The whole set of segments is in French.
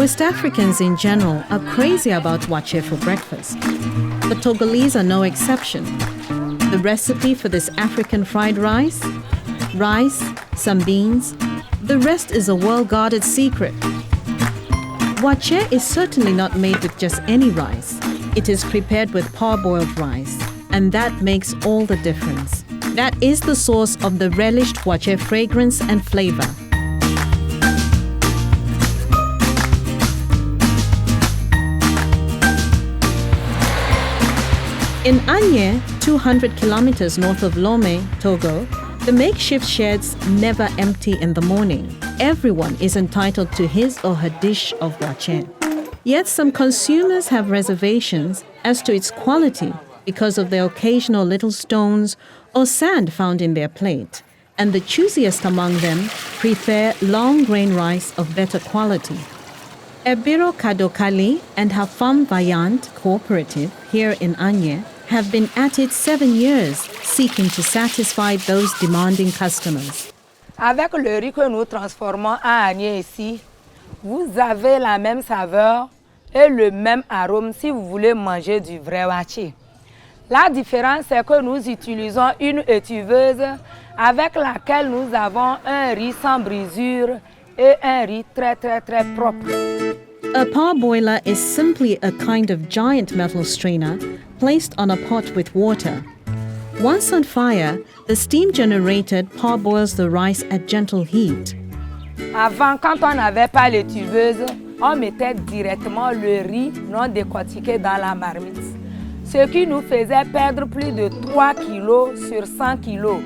West Africans in general are crazy about watché for breakfast. The Togolese are no exception. The recipe for this African fried rice? Rice, some beans. The rest is a well-guarded secret. Watché is certainly not made with just any rice. It is prepared with parboiled rice, and that makes all the difference. That is the source of the relished watché fragrance and flavor. In Anye, 200 kilometers north of Lomé, Togo, the makeshift sheds never empty in the morning. Everyone is entitled to his or her dish of watché. Yet some consumers have reservations as to its quality because of the occasional little stones or sand found in their plate, and the choosiest among them prefer long-grain rice of better quality. Ebiro Kadokali and her femme vaillante cooperative here in Anye have been at it 7 years, seeking to satisfy those demanding customers. Avec le riz que nous transformons à Anye ici, vous avez la même saveur et le même arôme si vous voulez manger du vrai watché. La différence, c'est que nous utilisons une étuveuse avec laquelle nous avons un riz sans brisure et un riz très propre. A parboiler is simply a kind of giant metal strainer placed on a pot with water. Once on fire, the steam generated parboils the rice at gentle heat. Avant, quand on n'avait pas l'étuveuse, on mettait directement le riz non décortiqué dans la marmite, ce qui nous faisait perdre plus de 3 kg sur 100 kg.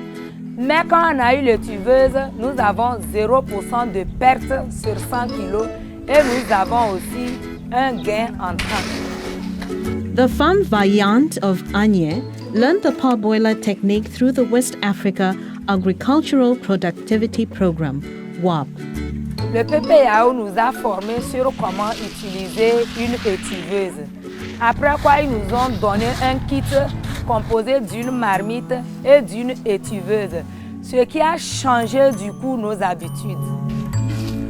Mais quand on a eu l'étuveuse, nous avons 0% de perte sur 100 kg et nous avons aussi un gain en temps. The femme vaillante of Anye learned the parboiler technique through the West Africa Agricultural Productivity Program, WAP. Le PPAO nous a formés sur comment utiliser une étuveuse. Après quoi, ils nous ont donné un kit composé d'une marmite et d'une étuveuse, ce qui a changé du coup nos habitudes.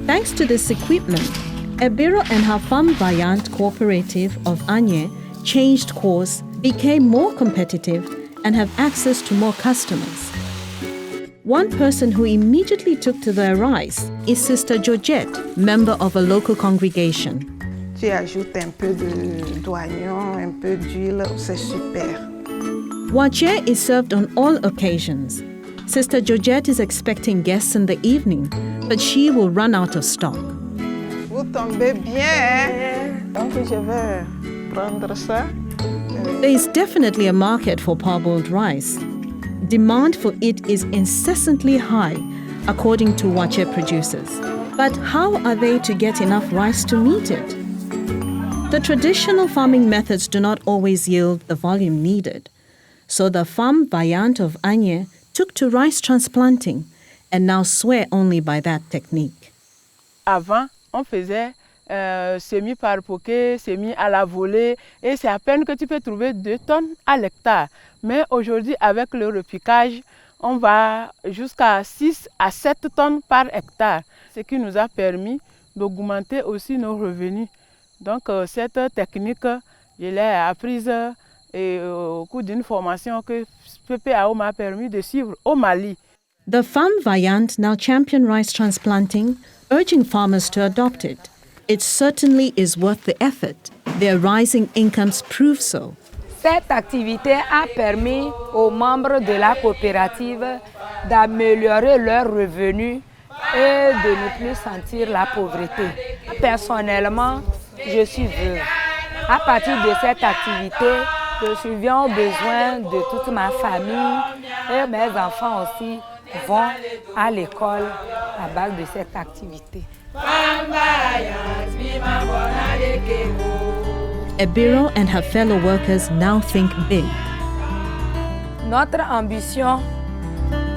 Thanks to this equipment, Ebiro and her femme vaillante cooperative of Anye changed course, became more competitive, and have access to more customers. One person who immediately took to their rice is Sister Georgette, member of a local congregation. Tu ajoutes un peu d'oignon, un peu d'huile, c'est super. Watché is served on all occasions. Sister Georgette is expecting guests in the evening, but she will run out of stock. Vous tombez bien, donc je vais prendre ça. There is definitely a market for parboiled rice. Demand for it is incessantly high, according to watché producers. But how are they to get enough rice to meet it? The traditional farming methods do not always yield the volume needed. So the femme vaillante of Anye took to rice transplanting and now swear only by that technique. Avant, on faisait semis par poquet, semis à la volée, et c'est à peine que tu peux trouver 2 tonnes à l'hectare. Mais aujourd'hui, avec le repiquage, on va jusqu'à 6 à 7 tonnes par hectare, ce qui nous a permis d'augmenter aussi nos revenus. Donc cette technique, je l'ai apprise au cours d'une formation que PPAO m'a permis de suivre au Mali. The femme vaillante now champion rice transplanting, urging farmers to adopt it. It certainly is worth the effort. Their rising incomes prove so. Cette activité a permis aux membres de la coopérative d'améliorer leurs revenus et de ne plus sentir la pauvreté. Personnellement, je suis veuve. À partir de cette activité, je subviens aux besoins de toute ma famille et mes enfants aussi vont à l'école à base de cette activité. Ebiro and her fellow workers now think big. Notre ambition,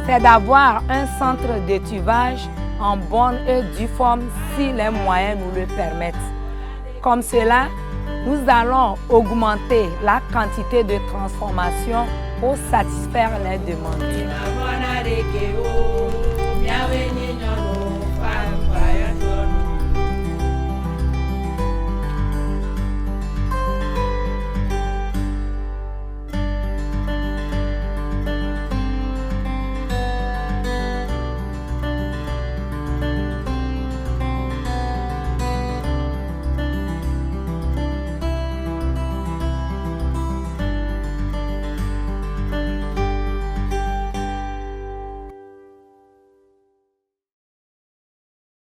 c'est d'avoir un centre d'étuvage en bonne et due forme si les moyens nous le permettent. Comme cela, nous allons augmenter la quantité de transformation pour satisfaire les demandes.